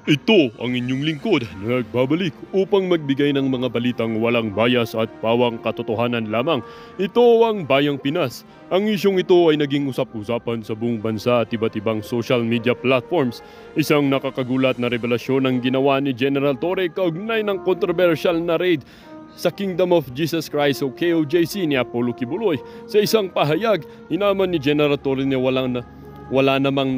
Ito ang inyong lingkod na nagbabalik upang magbigay ng mga balitang walang bias at pawang katotohanan lamang. Ito ang Bayang Pinas. Ang isyong ito ay naging usap-usapan sa buong bansa at iba't ibang social media platforms. Isang nakakagulat na revelasyon ang ginawa ni General Torre kaugnay ng kontrobersyal na raid sa Kingdom of Jesus Christ o KOJC ni Apollo Kibuloy. Sa isang pahayag, inaman ni General Torre na wala namang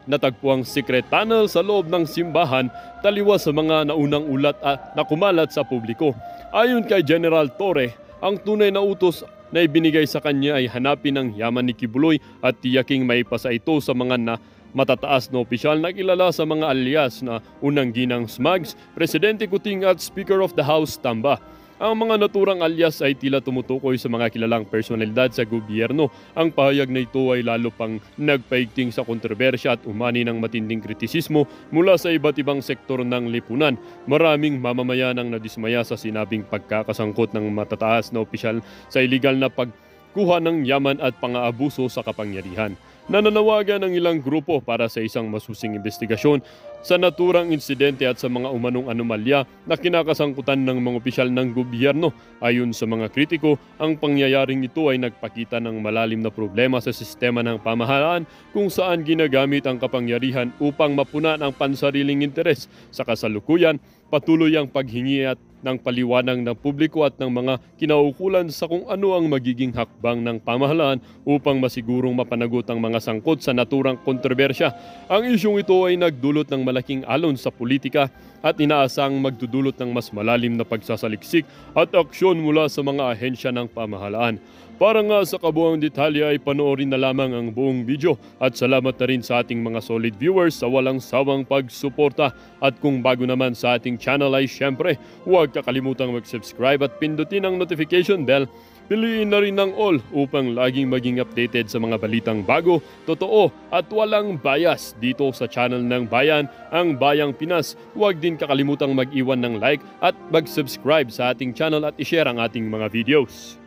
natagpuang secret tunnel sa loob ng simbahan taliwas sa mga naunang ulat na kumalat sa publiko. Ayon kay General Torre, ang tunay na utos na ibinigay sa kanya ay hanapin ang yaman ni Kibuloy at tiyaking maipasa ito sa mga matataas na opisyal na kilala sa mga alias na unang ginang Smugs, Presidente Kuting at Speaker of the House Tamba. Ang mga naturang alias ay tila tumutukoy sa mga kilalang personalidad sa gobyerno. Ang pahayag na ito ay lalo pang nagpaigting sa kontrobersya at umani ng matinding kritisismo mula sa iba't ibang sektor ng lipunan. Maraming mamamayan ang nadismaya sa sinabing pagkakasangkot ng matataas na opisyal sa iligal na pagkuha ng yaman at pang-aabuso sa kapangyarihan. Nananawagan ng ilang grupo para sa isang masusing investigasyon sa naturang insidente at sa mga umanong anomalya na kinakasangkutan ng mga opisyal ng gobyerno. Ayon sa mga kritiko, ang pangyayaring ito ay nagpakita ng malalim na problema sa sistema ng pamahalaan kung saan ginagamit ang kapangyarihan upang mapunan ang pansariling interes. Sa kasalukuyan, patuloy ang paghingi at ng paliwanag ng publiko at ng mga kinaukulan sa kung ano ang magiging hakbang ng pamahalaan upang masigurong mapanagot ang mga sangkot sa naturang kontrobersya. Ang isyong ito ay nagdulot ng malaking alon sa politika at inaasang magdudulot ng mas malalim na pagsasaliksik at aksyon mula sa mga ahensya ng pamahalaan. Para nga sa kabuang detalye ay panoorin na lamang ang buong video at salamat na rin sa ating mga solid viewers sa walang sawang pagsuporta. At kung bago naman sa ating channel ay syempre huwag kakalimutang mag-subscribe at pindutin ang notification bell. Piliin na rin ng all upang laging maging updated sa mga balitang bago, totoo at walang bias dito sa channel ng Bayan, ang Bayang Pinas. Huwag din kakalimutang mag-iwan ng like at mag-subscribe sa ating channel at i-share ang ating mga videos.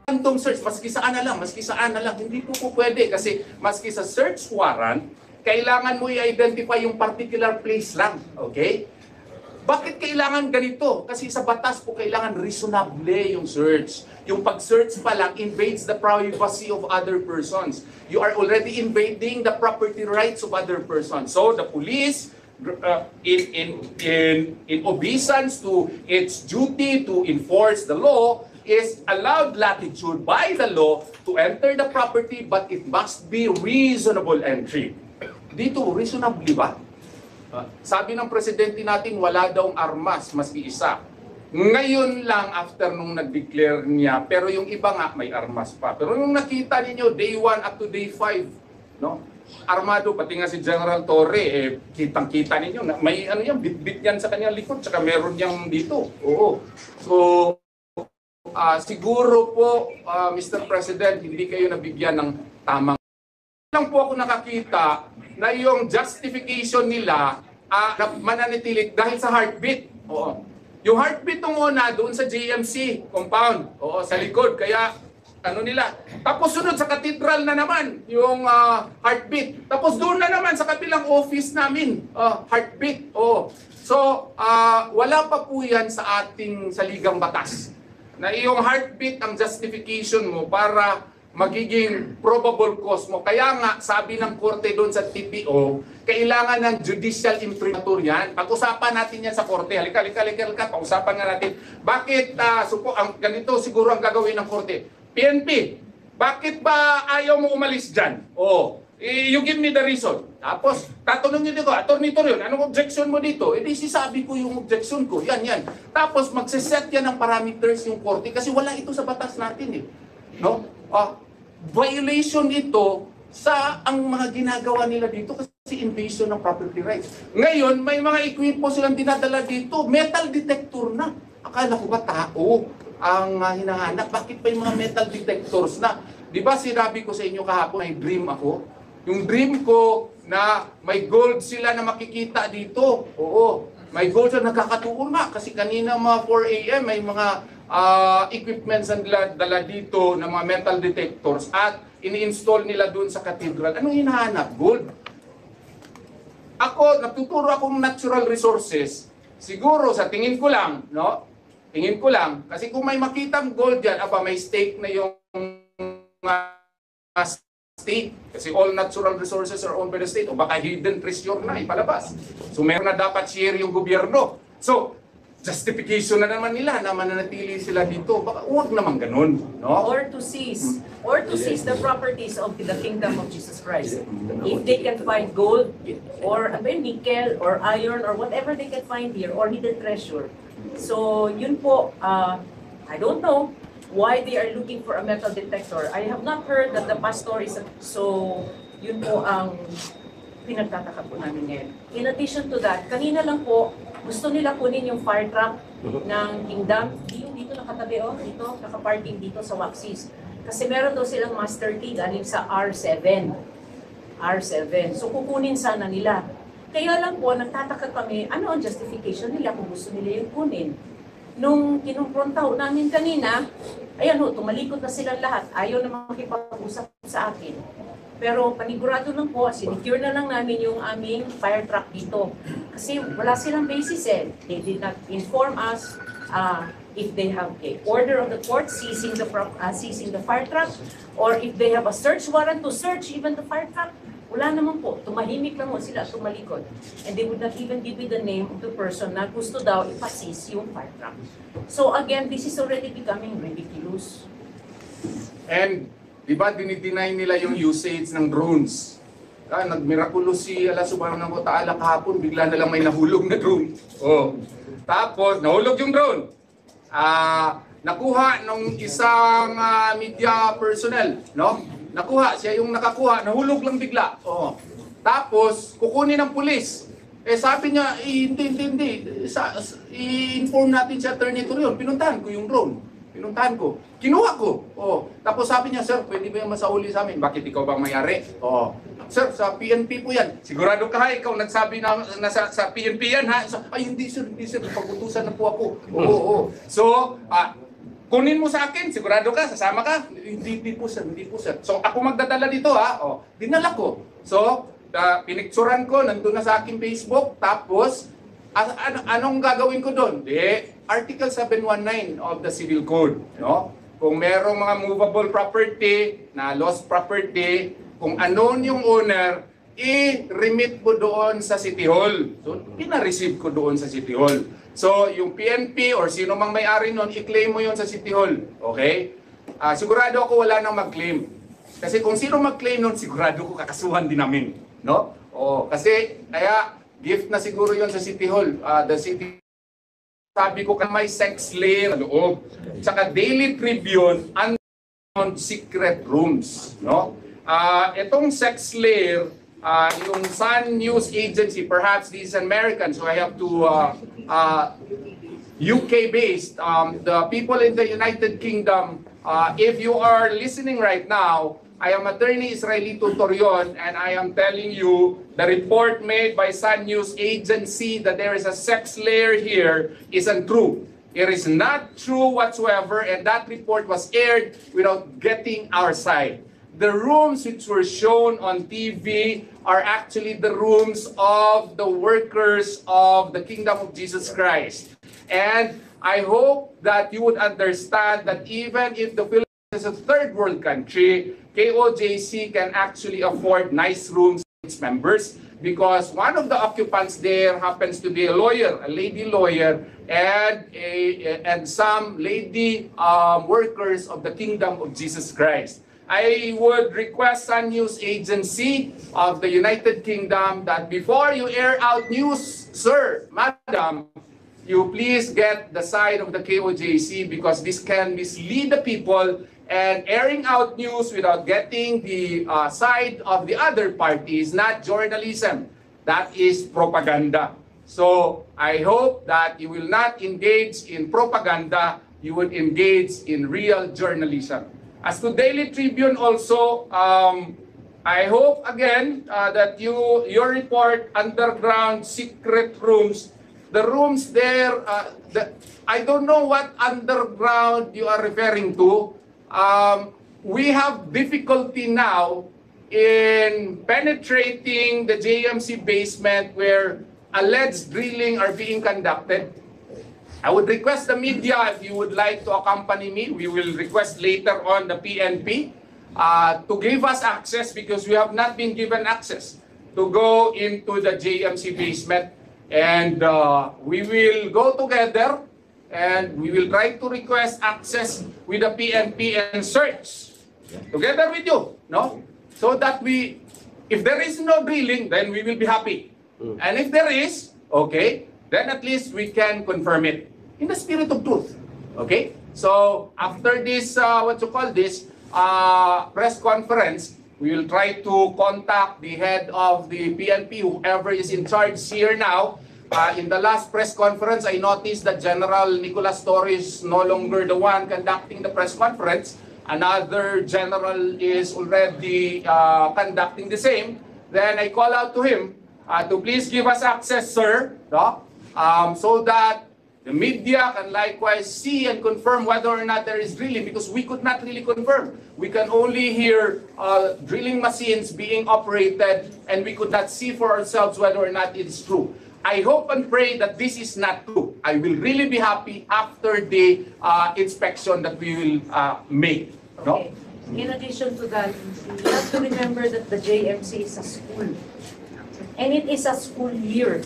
Random search, maski saan na lang, hindi po pwede kasi maski sa search warrant, kailangan mo i-identify yung particular place lang, okay? Bakit kailangan ganito? Kasi sa batas po kailangan reasonable yung search. Yung pag-search pa lang invades the privacy of other persons. You are already invading the property rights of other persons. So the police, in obeisance to its duty to enforce the law, is allowed latitude by the law to enter the property, but it must be reasonable entry. Dito, reasonably ba? Sabi ng presidente natin, wala daw armas, maski isa. Ngayon lang, after nung nag-declare niya, pero yung iba nga may armas pa. Pero yung nakita ninyo, day 1 up to day 5, no? Armado, pati nga si General Torre, kitang-kita ninyo, may ano yan, bit-bit yan sa kanyang likod, tsaka meron yang dito. Oo. So, siguro po, Mr. President, hindi kayo nabigyan ng tamang. Lang po ako nakakita na yung justification nila mananatilit dahil sa heartbeat. Oo. Yung heartbeat ng una doon sa JMC compound, oo, sa likod. Kaya ano nila. Tapos sunod sa cathedral na naman yung heartbeat. Tapos doon na naman sa kabilang office namin, heartbeat. Oo. So, wala pa po yan sa ating saligang batas na iyong heartbeat ang justification mo para magiging probable cause mo. Kaya nga, sabi ng korte doon sa TPO, kailangan ng judicial imprimatur yan. Pag-usapan natin yan sa korte. Halika, pag-usapan nga natin. Bakit, ganito siguro ang gagawin ng korte? PNP, bakit ba ayaw mo umalis dyan? You give me the reason. Tapos, tatanungin nyo dito, Attorney Torion, anong objection mo dito? Di sisabi ko yung objection ko. Yan. Tapos, magsiset yan ng parameters yung korte kasi wala ito sa batas natin. No? Violation ito sa ang mga ginagawa nila dito kasi invasion ng property rights. Ngayon, may mga equipo silang dinadala dito. Metal detector na. Akala ko ba tao ang hinahanap? Bakit pa yung mga metal detectors na? Di ba sinabi ko sa inyo kahapon, may dream ako? Yung dream ko na may gold sila na makikita dito. Oo, may gold na nakakatuon nga. Kasi kanina mga 4 a.m. may mga equipments ang dala dito ng mga metal detectors at ini-install nila doon sa cathedral. Anong hinahanap? Gold? Ako, nagtuturo akong natural resources. Siguro sa tingin ko lang, no? Tingin ko lang, kasi kung may makitang gold dyan, may stake na yung state. Kasi all natural resources are owned by the state. O baka hidden treasure na ipalabas. So meron na dapat share yung gobyerno. So, justification na naman nila na mananatili sila dito. Baka huwag naman ganun, no? Or to seize the properties of the kingdom of Jesus Christ. If they can find gold or nickel or iron or whatever they can find here or hidden treasure. So yun po, I don't know why they are looking for a metal detector. I have not heard that the pastor is so yun po ang pinagtataka po namin ngayon. In addition to that, kanina lang po, gusto nila kunin yung fire truck ng kingdom. Yung dito nakatabi, dito, nakaparking dito sa Waxis. Kasi meron daw silang master key galing sa R7. R7. So kukunin sana nila. Kaya lang po, nagtataka kami, ano ang justification nila kung gusto nila yung kunin. Nung kinumpronta namin kanina, ayan tumalikod na silang lahat. Ayaw na makipag-usap sa akin. Pero panigurado lang po, sinecure na lang namin yung aming fire truck dito. Kasi wala silang basis eh. They did not inform us if they have a order of the court seizing the fire truck or if they have a search warrant to search even the fire truck. Wala naman po. Tumahimik lang mo sila, tumalikod. And they would not even give me the name of the person na gusto daw ipaseize yung fire truck. So again, this is already becoming ridiculous. And di ba dinideny nila yung usage ng drones? Nagmirakulo si Allah subhanahu wa ta'ala kahapon, bigla na lang may nahulog na drone. Tapos, nahulog yung drone. Nakuha ng isang media personnel, no? Nakuha, siya yung nakakuha, nahulog lang bigla. Tapos, kukunin ng pulis. Sabi niya, hindi. I-inform natin si Attorney Torion. Pinuntahan ko yung drone. Pinuntahan ko. Kinuha ko. Tapos sabi niya, sir, pwede ba yung masauli sa amin? Bakit ikaw bang mayari? Sir, sa PNP po yan. Sigurado ka ha, ikaw nagsabi na sa PNP yan ha? Ay, hindi sir. Pag-utusan na po ako. So, kunin mo sa akin, sigurado ka, sasama ka? Hindi po sir. So, ako magdadala dito ha. Dinala ko. So, pinicturan ko, nandun na sa aking Facebook. Tapos, anong gagawin ko doon? Article 719 of the Civil Code, no? Kung merong mga movable property na lost property, kung ano yung owner, i-remit mo doon sa City Hall. So, pina-receive ko doon sa City Hall. So, yung PNP or sino mang may-ari noon, i-claim mo yon sa City Hall. Okay? Sigurado ako wala nang mag-claim. Kasi kung sino mag-claim noon, sigurado ko kakasuhan din namin, no? Kasi kaya gift na siguro yon sa City Hall. The City, sabi ko may sex slave sa loob. Saka Daily Tribune on secret rooms, no? Itong sex slave, yung Sun News Agency, perhaps this is American, so I have to UK based. The people in the United Kingdom, if you are listening right now, I am Attorney Israelito Torion, and I am telling you the report made by Sun News Agency that there is a sex layer here is untrue. It is not true whatsoever, and that report was aired without getting our side. The rooms which were shown on TV are actually the rooms of the workers of the Kingdom of Jesus Christ. And I hope that you would understand that even if the Philippines is a third world country, KOJC can actually afford nice rooms for its members because one of the occupants there happens to be a lawyer, a lady lawyer, and some lady workers of the Kingdom of Jesus Christ. I would request Sun News Agency of the United Kingdom that before you air out news, sir, madam, you please get the side of the KOJC because this can mislead the people, and airing out news without getting the side of the other party is not journalism. That is propaganda. So I hope that you will not engage in propaganda, you would engage in real journalism. As to Daily Tribune also, I hope again that your report, underground secret rooms, the rooms there, I don't know what underground you are referring to. We have difficulty now in penetrating the JMC basement where alleged drilling are being conducted. I would request the media, if you would like to accompany me, we will request later on the PNP to give us access, because we have not been given access to go into the JMC basement. And we will go together and we will try to request access with the PNP and search together with you, no? So that if there is no drilling, then we will be happy. And if there is, okay, then at least we can confirm it in the spirit of truth. Okay? So after this, press conference, we will try to contact the head of the PNP, whoever is in charge here now. In the last press conference, I noticed that General Nicolas Torres is no longer the one conducting the press conference. Another general is already conducting the same. Then I call out to him to please give us access, sir, no? So that the media can likewise see and confirm whether or not there is drilling, because we could not really confirm. We can only hear drilling machines being operated, and we could not see for ourselves whether or not it is true. I hope and pray that this is not true. I will really be happy after the inspection that we will make. No? Okay. In addition to that, you have to remember that the JMC is a school. And it is a school year.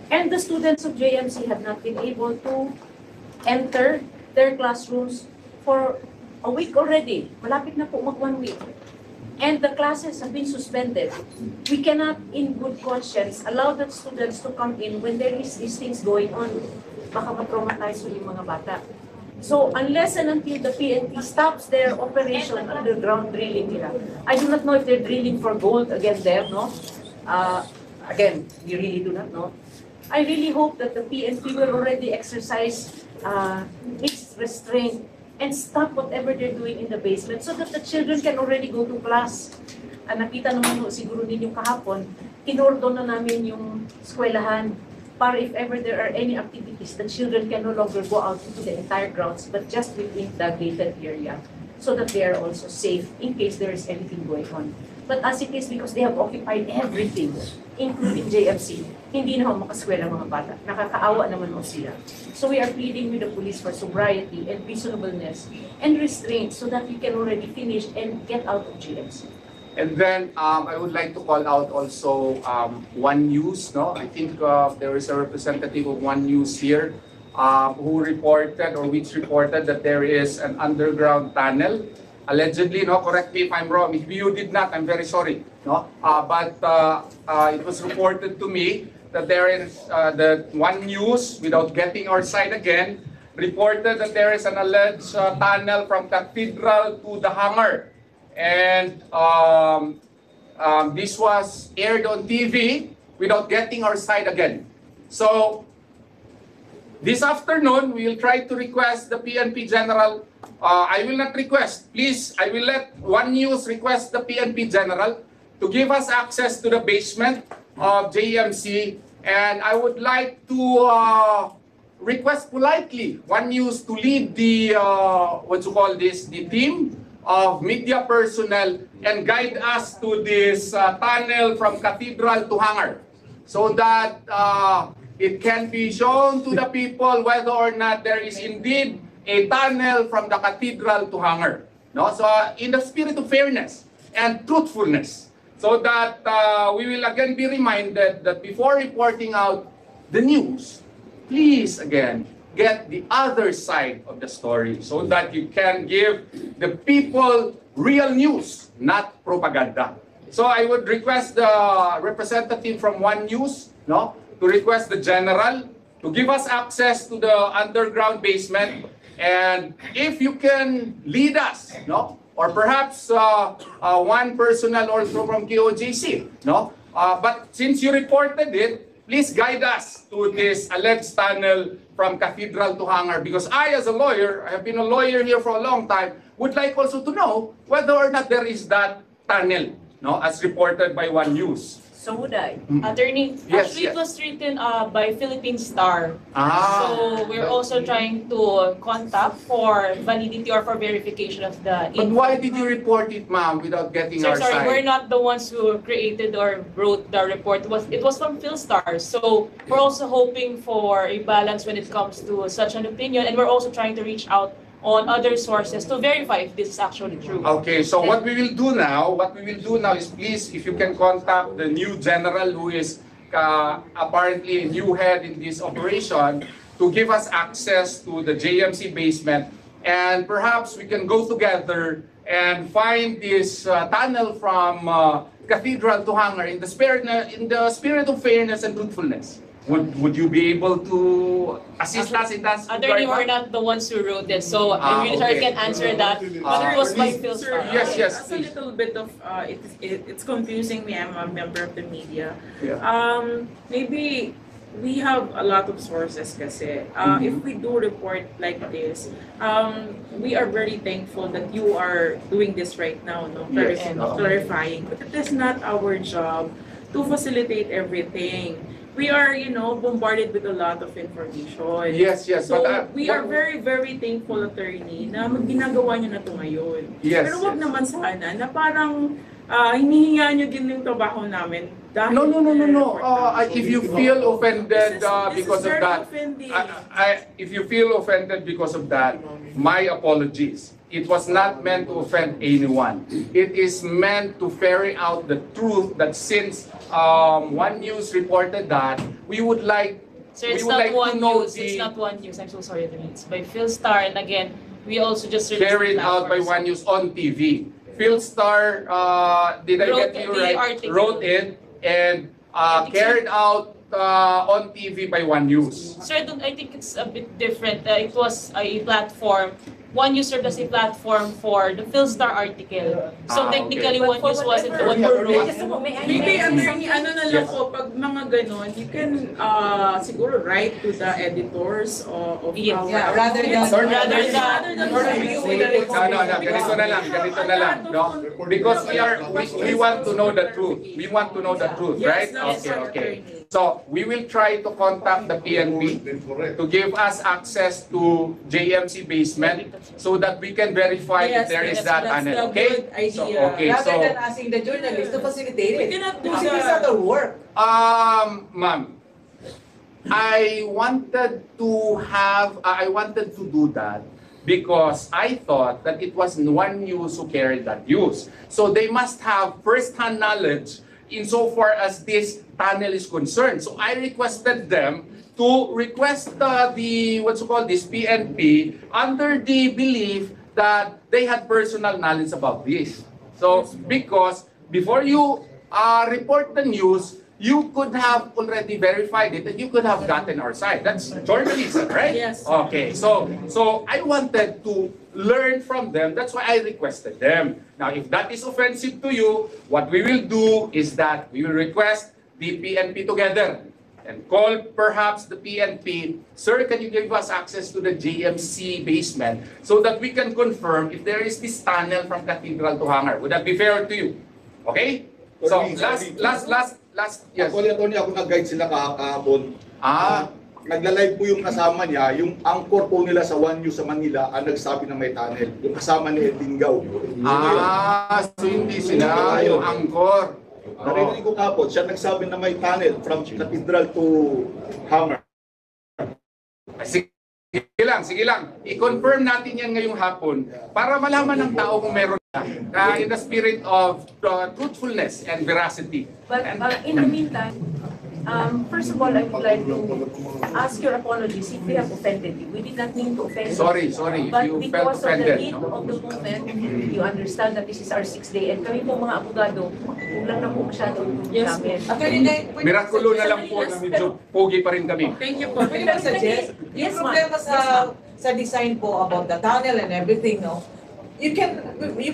And the students of JMC have not been able to enter their classrooms for a week already. Malapit na po mag 1 week. And the classes have been suspended. We cannot, in good conscience, allow the students to come in when there is these things going on. Baka ma-traumatize yung mga bata. So, unless and until the PNP stops their operation underground drilling nila, I do not know if they're drilling for gold again there, no? Again, we really do not know. I really hope that the PNP will already exercise its restraint and stop whatever they're doing in the basement so that the children can already go to class. Nakita naman siguro ninyo kahapon, kinordon na namin yung eskwelahan para if ever there are any activities, the children can no longer go out into the entire grounds but just within the gated area so that they are also safe in case there is anything going on. But as it is, because they have occupied everything, including JMC, hindi na makaskwela mga bata. Nakakaawa naman sila. So we are pleading with the police for sobriety and reasonableness and restraint so that we can already finish and get out of JMC. And then I would like to call out also One News. No, I think there is a representative of One News here who reported that there is an underground tunnel. Allegedly, no, correct me if I'm wrong. If you did not, I'm very sorry. No, but it was reported to me that there is the One News, without getting our side again, reported that there is an alleged tunnel from Cathedral to the hangar. And this was aired on TV without getting our side again. So this afternoon, we will try to request the PNP General. I will not request. Please, I will let One News request the PNP General to give us access to the basement of JMC. And I would like to request politely One News to lead the, the team of media personnel and guide us to this tunnel from Cathedral to hangar, so that it can be shown to the people whether or not there is indeed a tunnel from the Cathedral to hangar. No? So in the spirit of fairness and truthfulness, so that we will again be reminded that before reporting out the news, please again get the other side of the story so that you can give the people real news, not propaganda. So I would request the representative from One News, no, to request the general to give us access to the underground basement. And if you can lead us, no, or perhaps one personnel also from KOJC, no, but since you reported it, please guide us to this alleged tunnel from Cathedral to hangar, because I, as a lawyer, I have been a lawyer here for a long time, would like also to know whether or not there is that tunnel, no, as reported by One News. So would I. Attorney, Yes, actually yes. it was written by Philippine Star. Ah. So we're also trying to contact for validity or for verification of the But why did you report it, ma'am, without getting Sir, our sorry, side? we're not the ones who created or wrote the report. It was from PhilStar. So we're also hoping for a balance when it comes to such an opinion, and we're also trying to reach out on other sources to verify if this is actually true. Okay, so what we will do now is please, if you can contact the new general who is apparently a new head in this operation to give us access to the JMC basement, and perhaps we can go together and find this tunnel from Cathedral to Hangar in the spirit of fairness and truthfulness. Would you be able to assist us in that Attorney, we're regard? not the ones who wrote it, so I'm really okay. sorry I can't answer that. But it was by PhilStar. Yes, yes, As a please. little bit of, it's confusing me, I'm a member of the media. Yeah. Maybe we have a lot of sources kasi. If we do report like this, we are very thankful that you are doing this right now, no? Yes. Clarifying. But it is not our job to facilitate everything. We are, bombarded with a lot of information. Yes, yes, So, but we are very, very thankful, attorney, na ginagawa niyo na ito ngayon. Yes, Pero wag yes. naman sana na parang hinihinga niyo din yung trabaho namin. Dahil No. If you feel offended This is because of very that, offending. if you feel offended because of that, my apologies. It was not meant to offend anyone. It is meant to ferry out the truth that since One News reported that, we would like Sir, it's we would not like One to know News. It's not One News. I'm so sorry, Attorney. It's by PhilStar, and again, we also just released carried the out by platforms. One News on TV. PhilStar, did I Wrote get you the right? article. Wrote it and carried out on TV by One News. Sir, I think it's a bit different. It was a platform. One News served as a platform for the PhilStar article. So Ah, technically, okay. One News wasn't the one who wrote. Maybe, attorney, ano na lang po, pag mga ganon, you can siguro write to the editors of Yeah, our... rather than- Rather than review with the report. No, ganito na lang, no? Because we want to know the truth. We want to know the truth, right? Yes, that's right, Okay. attorney. So, we will try to contact the PNP to give us access to JMC basement so that we can verify if there is that that's tunnel, the okay? good idea. So, okay, Rather so, than asking the journalist to facilitate We it. cannot do Because it is that. not our work. ma'am, I wanted to do that because I thought that it was One News who carried that news. So they must have first-hand knowledge insofar as this tunnel is concerned. So I requested them to request this PNP under the belief that they had personal knowledge about this. So because before you report the news, you could have already verified it and you could have gotten our side. That's journalism, right? Yes. Okay, so I wanted to learn from them. That's why I requested them. Now, if that is offensive to you, what we will do is that we will request the PNP together and call perhaps the PNP, sir, can you give us access to the JMC basement so that we can confirm if there is this tunnel from Cathedral to Hangar? Would that be fair to you? Okay? So, last, yes. Actually, Tony, ako nag-guide sila kahapon. Nagla-live po yung kasama niya, yung anchor po nila sa One News sa Manila ang nagsabi na may tunnel. Yung kasama ni Edwin Gao. So hindi sila yung angkor. Narinig ko kahapon, siya nagsabi na may tunnel from Cathedral to Hammer. Sige lang. I-confirm natin yan ngayong hapon para malaman ng tao kung meron na in the spirit of truthfulness and veracity. But in the meantime, first of all, I would like to ask your apologies if we have offended you. We did not mean to offend you. Sorry, if But you felt because of the offended. heat of the moment, you understand that this is our 6th day. And kami po mga abogado, kulang na po masyado yung Yes, namin. Attorney, pwede Mirakulo na lang po na medyo pogi pa rin kami. Thank you po. Pwede ba suggest? Yung Yes, ma'am. problema sa design po about the tunnel and everything, no? You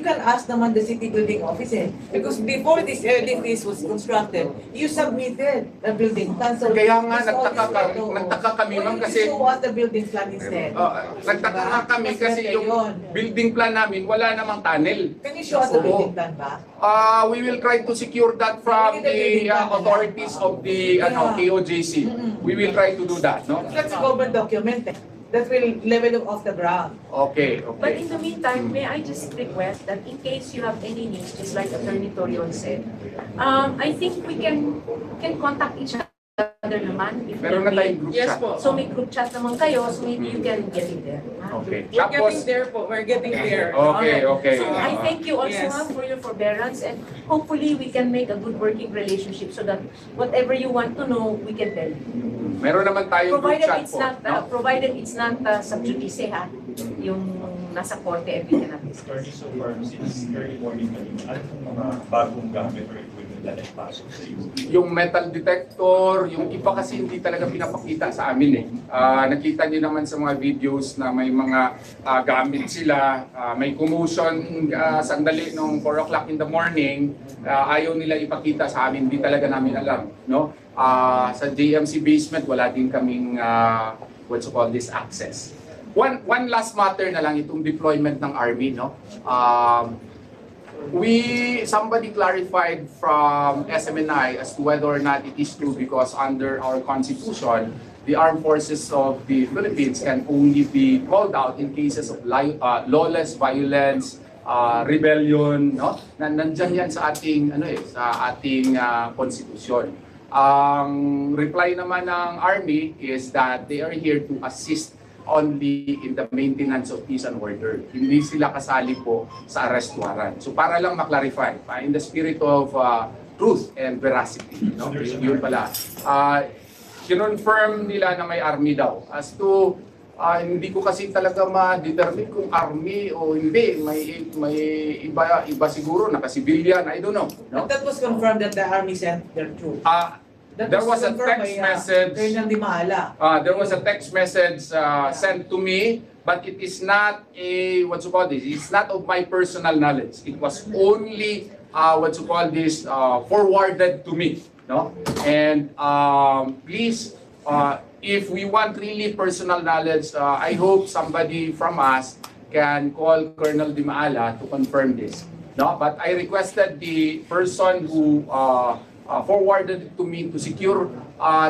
can ask naman the city building office because before this edifice was constructed, you submitted the building plan. So Kaya nga, it's all nagtaka kami Why ma'am don't kasi you show us the building plan instead? nagtaka nga kami Mas kasi better yung yun. building plan namin wala namang tunnel. Can you show us the Oo. building plan ba? We will try to secure that from the authorities of the KOJC. We will try to do that, no? That's a government document that will level off the ground. Okay, But okay. in the meantime, may I just request that in case you have any needs, just like Attorney Torion said, I think we can contact each other naman. If Meron na need tayong be. group Yes chat. po. So may group chat naman kayo, so maybe you can get in there. Okay. We're getting there po. We're getting there. Okay, okay. So I thank you also Yes. for your forbearance, and hopefully we can make a good working relationship so that whatever you want to know, we can tell you. Meron naman tayong group Provided chat it's po. not, no? provided it's not sub judice ha, yung nasa korte every can Attorney, so far, since early morning kanina, ano yung mga bagong gamit or equipment na nagpasok sa iyo? Yung metal detector, yung iba kasi hindi talaga pinapakita sa amin eh. Nakita niyo naman sa mga videos na may mga gamit sila, may commotion sandali nung 4 o'clock in the morning, ayaw nila ipakita sa amin, hindi talaga namin alam. No? Sa JMC basement, wala din kaming what you call this access. One last matter na lang itong deployment ng army, no? Somebody clarified from SMNI as to whether or not it is true because under our constitution, the armed forces of the Philippines can only be called out in cases of lawless violence, rebellion, no? Nandyan yan sa ating konstitusyon. Ang reply naman ng army is that they are here to assist only in the maintenance of peace and order. Hindi sila kasali po sa arrest warrant. So para lang maklarify, in the spirit of truth and veracity, no? Yun pala. Kinonfirm nila na may army daw. As to hindi ko kasi talaga ma-determine kung army o hindi. May iba siguro, naka-civilian, I don't know. No? But that was confirmed that the army sent their troops. There was a text message. Colonel Di Mahala. There was a text message sent to me, but it is not it's not of my personal knowledge. It was only forwarded to me, no? And please, if we want really personal knowledge, I hope somebody from us can call Colonel Di Mahala to confirm this, no? But I requested the person who forwarded it to me to secure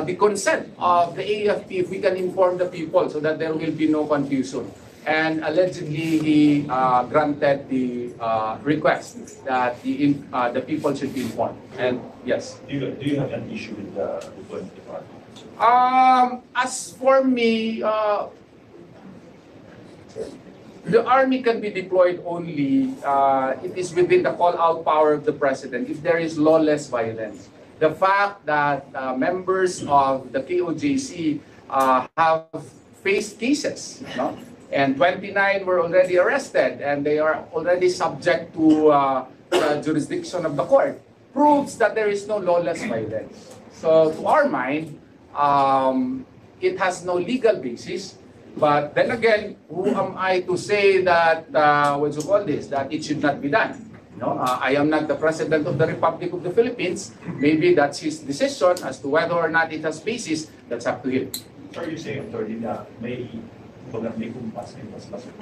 the consent of the AFP if we can inform the people so that there will be no confusion. And allegedly, he granted the request that the people should be informed. And yes. Do you have an issue with the police department? As for me, the army can be deployed only, it is within the call-out power of the president if there is lawless violence. The fact that members of the KOJC have faced cases, no? And 29 were already arrested and they are already subject to the jurisdiction of the court, proves that there is no lawless violence. So to our mind, it has no legal basis. But then again, who am I to say that, that it should not be done? No, I am not the President of the Republic of the Philippines. Maybe that's his decision as to whether or not it has basis. That's up to him. So are you saying, Attorney, na may kumpas ng mas president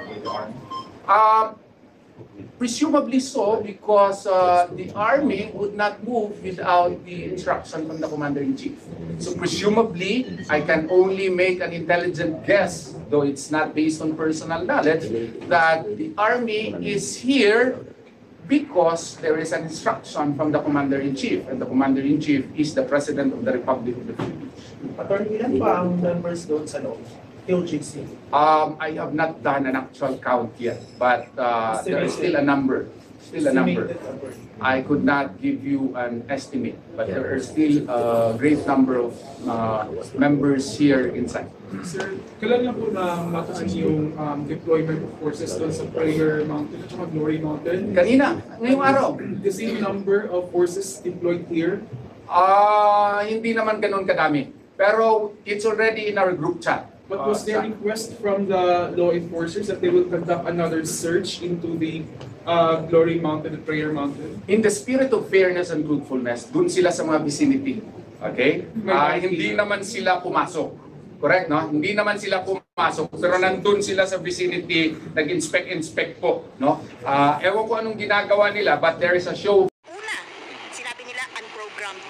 with the army? Presumably so, because the army would not move without the instruction from the Commander-in-Chief. So presumably, I can only make an intelligent guess, though it's not based on personal knowledge, that the army is here because there is an instruction from the Commander-in-Chief, and the Commander-in-Chief is the President of the Republic of the Philippines. Attorney, ilan pa ang members doon sa loob? KOJC? I have not done an actual count yet, but there is still a number. I could not give you an estimate, but there are still a great number of members here inside. Sir, kailan lang po na matusan yung deployment of forces doon sa Prayer Mountain at saka Glory Mountain? Kanina, ngayong araw. The same number of forces deployed here? Hindi naman ganun kadami. Pero it's already in our group chat. But was there a request from the law enforcers that they will conduct another search into the Glory Mountain and Prayer Mountain? In the spirit of fairness and truthfulness, dun sila sa mga vicinity. Okay? Hindi naman sila pumasok. Correct, no? Hindi naman sila pumasok, pero nandun sila sa vicinity, nag-inspect po, no? Ewan ko anong ginagawa nila, but there is a show. Una, sinabi nila unprogrammed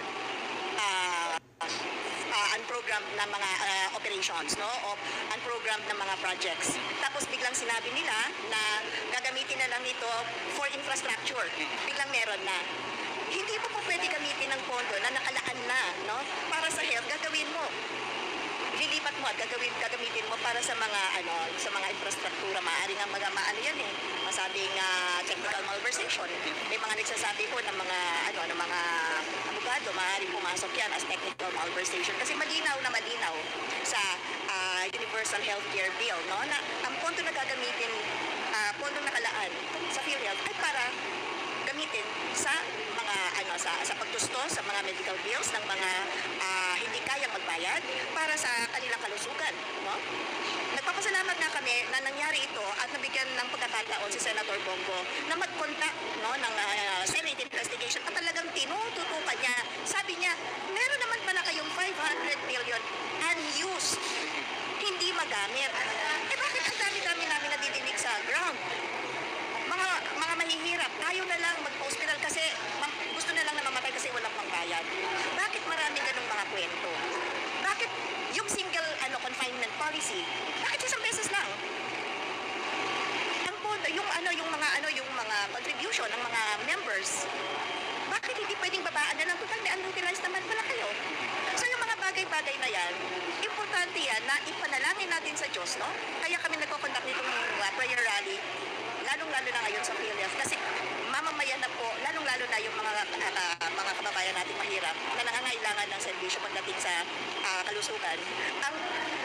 na mga operations, no? O unprogrammed na mga projects. Tapos biglang sinabi nila na gagamitin na lang ito for infrastructure. Biglang meron na. Hindi mo po pwede gamitin ng pondo na nakalaan na, no? Para sa health, gagawin mo. Lilipat mo at gagamitin mo para sa mga infrastruktura. Maaari nga ano yan eh, masabing technical malversation. May mga nagsasabi po ng mga abogado, maaaring pumasok yan as technical malversation kasi malinaw sa Universal Healthcare Bill, no, na ang pondo na gagamitin, pondo nakalaan sa PhilHealth ay para gamitin sa mga sa pagtusto sa mga medical bills ng mga hindi kayang magbayad para sa kanilang kalusugan, no? Nagpapasalamat na kami na nangyari ito at nabigyan ng pagkakataon si Senator Bongo na mag-conduct, no, ng Senate investigation at talagang tinututukan niya. Sabi niya, meron naman pala kayong 500 million unused, hindi magamit. Bakit ang dami-dami namin nadidinig sa ground? Mga mahihirap, tayo na lang mag-hospital kasi gusto na lang na mamatay kasi walang pangbayad. Bakit maraming ganung mga kwento? Bakit yung single confinement policy, bakit isang beses lang? Yung mga contribution ng mga members, bakit hindi pwedeng babaan na lang? Total, may unutilized naman pala kayo. So yung mga bagay-bagay na yan, importante yan na ipanalangin natin sa Diyos, no? Kaya kami nagko-conduct nitong prayer rally, lalong-lalo na ngayon sa PhilHealth kasi mamamayan na po, lalong-lalo na yung mga kababayan natin mahirap na nangangailangan ng serbisyo pagdating sa kalusugan. Ang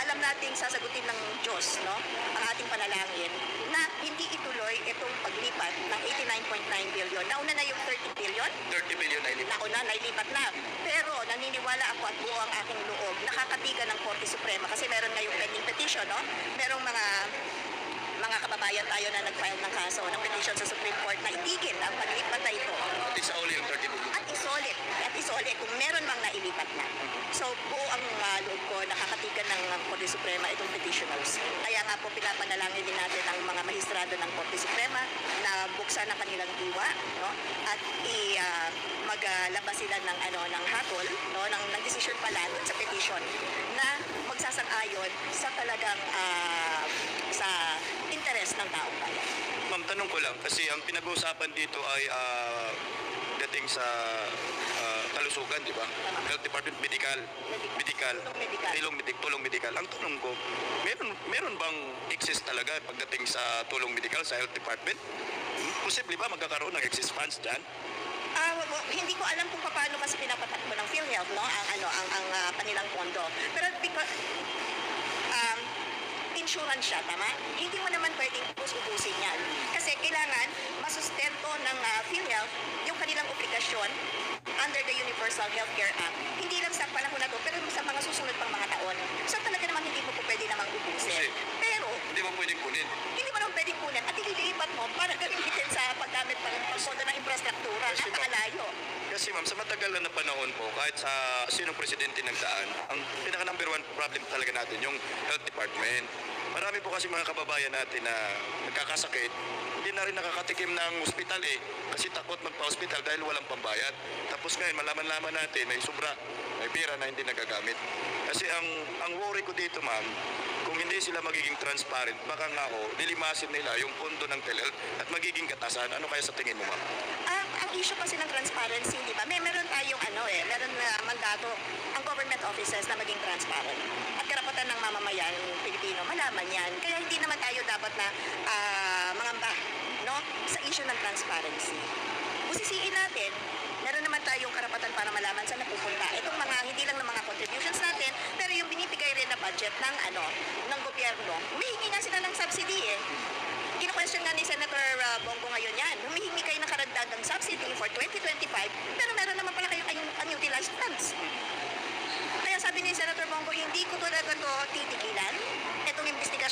alam nating sasagutin ng Diyos, no, ang ating panalangin na hindi ituloy itong paglipat ng 89.9 billion. Nauna na yung 30 billion. 30 billion nailipat na. Pero naniniwala ako at buo ang aking loob, nakakatigan ng Korte Suprema kasi meron ngayong pending petition, no? Merong mga kababayan tayo na nag-file ng kaso ng petition sa Supreme Court na itigil ang paglipat na ito. At isauli yung 30 billion. At isoli kung meron mang nailipat na. So buo ang loob ko, nakakatigan ng Korte Suprema itong petitioners. Kaya nga po pinapanalangin din natin ang mga mahistrado ng Korte Suprema na buksan ang kanilang diwa, no? At maglabas sila ng hatol, no, ng decision pala sa petition na magsasang-ayon sa talagang sa interes ng taong bayan. Ma'am, tanong ko lang, kasi ang pinag-uusapan dito ay dating sa kalusugan, di ba? Health Department, tulong medikal. Ang tanong ko, meron bang excess talaga pagdating sa tulong medikal sa Health Department? Posible ba magkakaroon ng excess funds dyan? Hindi ko alam kung paano kasi pinapatakbo ng PhilHealth, no, ang kanilang pondo. Pero because insurance siya, tama? Hindi mo naman pwedeng ubusin yan. Kasi kailangan masustento ng PhilHealth yung kanilang obligasyon under the Universal Healthcare Act. Hindi lang sa panahon na to, pero sa mga susunod pang mga taon. So talaga naman hindi mo po pwede namang ubusin. Pero Hindi mo pwedeng kunin. hindi mo naman pwedeng kunin at ililipat mo para gamitin sa paggamit ng pagsodo ng infrastruktura at nakalayo. Kasi ma'am, sa matagal na panahon po, kahit sa sinong presidente ng daan, ang pinaka number one problem talaga natin, yung health department. Marami po kasi mga kababayan natin na nagkakasakit, hindi na rin nakakatikim ng ospital kasi takot magpa-hospital dahil walang pambayad. Tapos ngayon, malaman-laman natin, may sobra, may pera na hindi nagagamit. Kasi ang worry ko dito ma'am, kung hindi sila magiging transparent, baka nga nilimasin nila yung pondo ng PhilHealth at magiging katasan. Ano kaya sa tingin mo ma'am? Ang issue kasi ng transparency, di ba? Meron tayong meron na mandato ang government offices na maging transparent. At karapatan ng mamamayan Pilipino malaman yan. Kaya hindi naman tayo dapat na mangamba, no, sa issue ng transparency. Usisiin natin, meron naman tayong karapatan para malaman saan napupunta. Itong mga, hindi lang ng mga contributions natin, pero yung binibigay rin na budget ng gobyerno, humihingi nga sila ng subsidy Kino-question nga ni Senator Bongo ngayon yan. Humihingi kayo ng karagdagang subsidy for 2025, pero meron naman pala kayong unutilized funds. Kaya sabi ni Senator Bongo, hindi ko talaga to titigilan.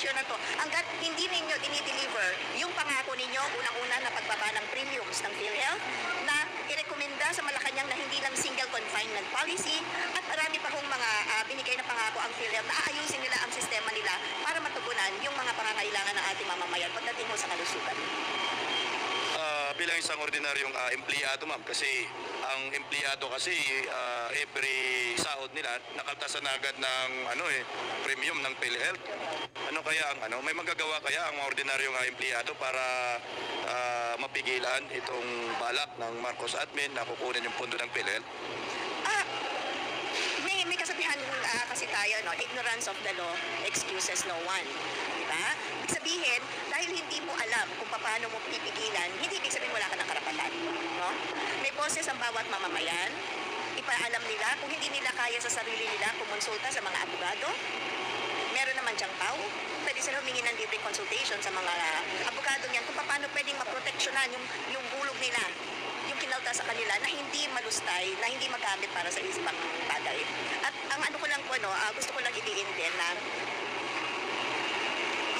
sitwasyon na to, hanggat hindi ninyo dinideliver yung pangako ninyo, unang-una na pagbaba ng premiums ng PhilHealth, na irekomenda sa Malacanang na hindi lang single confinement policy, at marami pa hong mga binigay na pangako ang PhilHealth na aayusin nila ang sistema nila para matugunan yung mga pangangailangan ng ating mamamayan pagdating mo sa kalusugan. Bilang isang ordinaryong empleyado, ma'am, kasi ang empleyado kasi every sahod nila nakaltasan agad ng premium ng PhilHealth. Ano kaya ang may magagawa kaya ang mga ordinaryong empleyado para mapigilan itong balak ng Marcos admin na kukunin yung pondo ng PhilHealth? May kasabihan kasi tayo, no? Ignorance of the law excuses no one. Diba? Ibig sabihin, dahil hindi mo alam kung paano mo pipigilan, hindi ibig sabihin wala ka ng karapatan. No? May boses ang bawat mamamayan. Ipaalam nila, kung hindi nila kaya sa sarili nila, kumonsulta sa mga abogado. Meron naman diyang pau. Pwede sila humingi ng libreng consultation sa mga abogado niyan kung paano pwedeng maproteksyonan yung hulog nila, yung kinalta sa kanila na hindi malustay, na hindi magamit para sa isang bagay. At ang ano ko lang po, gusto ko lang idiin din na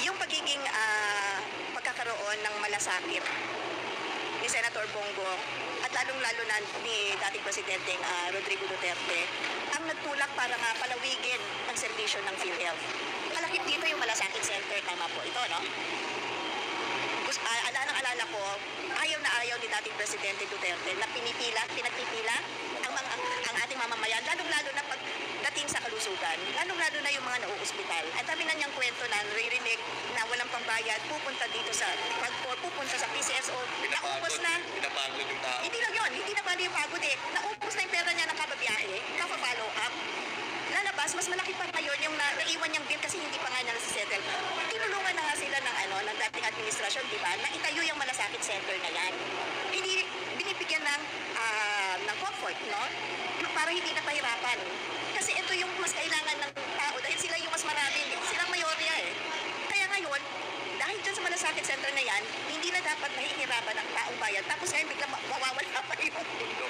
yung pagiging pagkakaroon ng malasakit ni Senator Bongo at lalong-lalo na ni dating Presidenteng Rodrigo Duterte ang nagtulak para nga palawigin ang serbisyo ng PhilHealth. Kalakip dito yung Malasakit Center, tama po ito, no? Alala ko, ayaw na ayaw ni dating Presidente Duterte na pinagpipila ang ating mamamayan, lalong-lalo na pagdating sa kalusugan, lalong-lalo na yung mga nauospital. At dami na niyang kwento na naririnig na walang pambayad, pupunta dito sa pupunta sa PCSO, naupos na. Pinapagod yung tao. Hindi lang yun, hindi na bali yung pagod naupos na yung pera niya ng kababiyahe, follow up. Lalabas, mas malaki pa ngayon yung naiwan niyang bill kasi hindi pa nga niya nasisettle. Tinulungan na nga sila ng dating administrasyon, di ba, na itayo yung Malasakit Center na yan. Hindi binibigyan ng comfort, no? Para hindi na pahirapan. Kasi ito yung mas kailangan ng tao dahil sila yung mas marami, silang mayorya Kaya ngayon, dahil dyan sa Malasakit Center na yan, hindi na dapat nahihirapan ang taong bayan. Tapos ngayon biglang mawawala pa yung mundo.